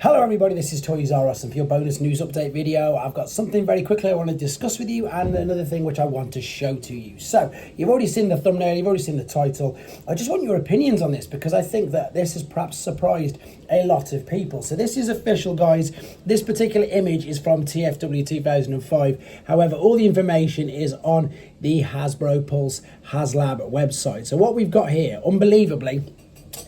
Hello everybody, this is Studioseries, and for your bonus news update video, I've got something very quickly I want to discuss with you and another thing which I want to show to you. So, you've already seen the thumbnail, you've already seen the title. I just want your opinions on this because I think that this has perhaps surprised a lot of people. So this is official, guys. This particular image is from TFW 2005. However, all the information is on the Hasbro Pulse haslab website. So what we've got here, unbelievably,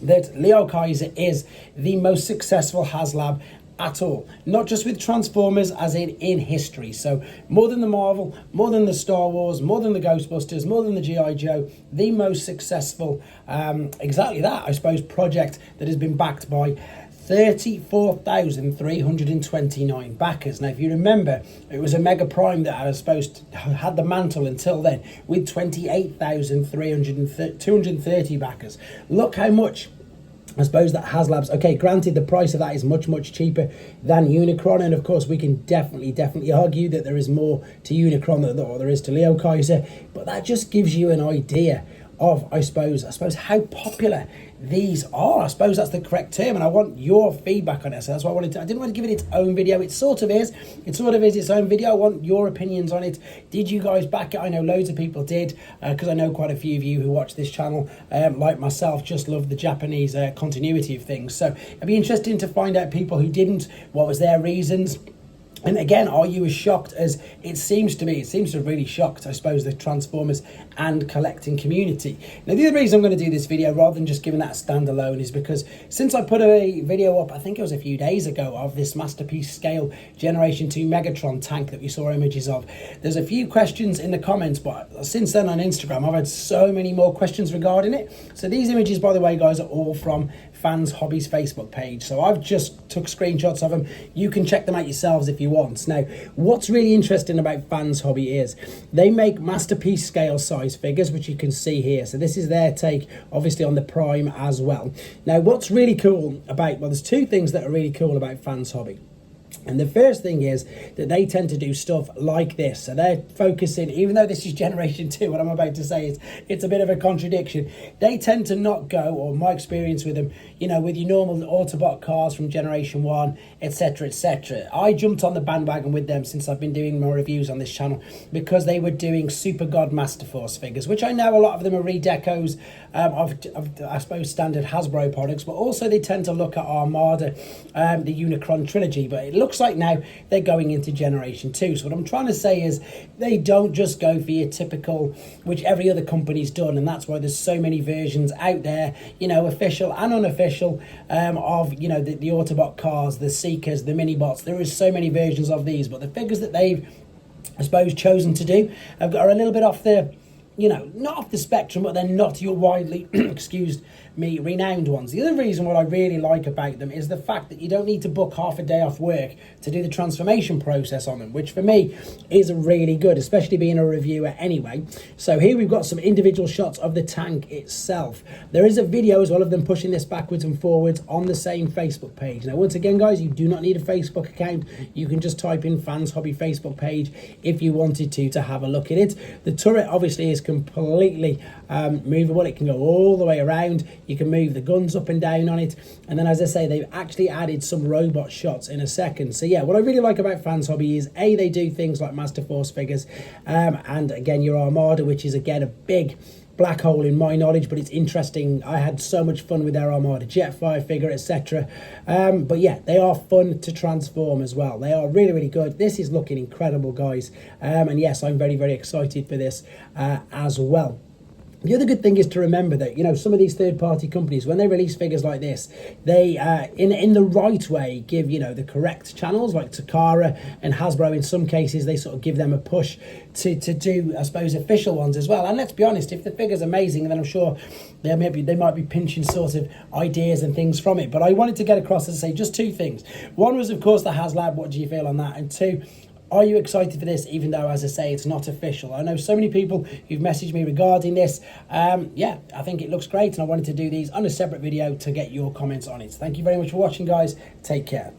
that liokaiser is the most successful haslab at all, not just with Transformers, as in history. So more than the Marvel, more than the Star Wars, more than the Ghostbusters, more than the G.I. Joe, the most successful, exactly that, I suppose, project that has been backed by 34,329 backers. Now, if you remember, it was a Mega Prime that I suppose had the mantle until then, with 28,230 backers. Look how much, I suppose, that haslabs. Okay, granted, the price of that is much cheaper than Unicron, and of course we can definitely argue that there is more to Unicron than there is to liokaiser, but that just gives you an idea of, I suppose how popular these are. I suppose that's the correct term, and I want your feedback on it. So that's why I didn't want to give it its own video. It sort of is its own video. I want your opinions on it. Did you guys back it? I know loads of people did, because I know quite a few of you who watch this channel, like myself, just love the Japanese continuity of things. So it'd be interesting to find out people who didn't, what was their reasons. And again, are you as shocked as it seems to be? It seems to have really shocked, I suppose, the Transformers and collecting community. Now, the other reason I'm going to do this video, rather than just giving that a standalone, is because since I put a video up, I think it was a few days ago, of this Masterpiece Scale Generation 2 Megatron tank that we saw images of, there's a few questions in the comments, but since then on Instagram, I've had so many more questions regarding it. So these images, by the way, guys, are all from Fans Hobbies Facebook page. So I've just took screenshots of them. You can check them out yourselves if you want. Now, what's really interesting about Fans Hobby is they make Masterpiece scale size figures, which you can see here. So this is their take, obviously, on the Prime as well. Now, what's really cool about, well, there's two things that are really cool about Fans Hobby. And the first thing is that they tend to do stuff like this. So they're focusing, even though this is Generation 2, what I'm about to say is it's a bit of a contradiction. They tend to not go, or my experience with them, you know, with your normal Autobot cars from Generation 1, etc., etc. I jumped on the bandwagon with them since I've been doing my reviews on this channel, because they were doing Super God Master Force figures, which I know a lot of them are redecos of I suppose, standard Hasbro products, but also they tend to look at Armada, the Unicron trilogy, but it looks like now they're going into Generation 2. So what I'm trying to say is they don't just go for your typical, which every other company's done, and that's why there's so many versions out there, you know, official and unofficial, of, you know, the Autobot cars, the Seekers, the Minibots. There is so many versions of these, but the figures that they've, I suppose, chosen to do are a little bit off the, you know, not off the spectrum, but they're not your widely, excuse me, renowned ones. The other reason what I really like about them is the fact that you don't need to book half a day off work to do the transformation process on them, which for me is really good, especially being a reviewer anyway. So here we've got some individual shots of the tank itself. There is a video as well of them pushing this backwards and forwards on the same Facebook page. Now, once again, guys, you do not need a Facebook account. You can just type in Fans Hobby Facebook page if you wanted to have a look at it. The turret obviously is completely movable. It can go all the way around. You can move the guns up and down on it, and then, as I say, they've actually added some robot shots in a second. So yeah, what I really like about Fans Hobby is they do things like Master Force figures, and again your Armada, which is again a big black hole in my knowledge, but it's interesting. I had so much fun with their Armada Jetfire figure, etc. But yeah, they are fun to transform as well. They are really good. This is looking incredible, guys, and yes, I'm very excited for this as well. The other good thing is to remember that, you know, some of these third-party companies, when they release figures like this, they, in the right way, give, you know, the correct channels, like Takara and Hasbro. In some cases, they sort of give them a push to do, I suppose, official ones as well. And let's be honest, if the figure's amazing, then I'm sure they might be pinching sort of ideas and things from it. But I wanted to get across and say just two things. One was, of course, the haslab. What do you feel on that? And two, are you excited for this, even though, as I say, it's not official? I know so many people who've messaged me regarding this. Yeah, I think it looks great, and I wanted to do these on a separate video to get your comments on it. Thank you very much for watching, guys. Take care.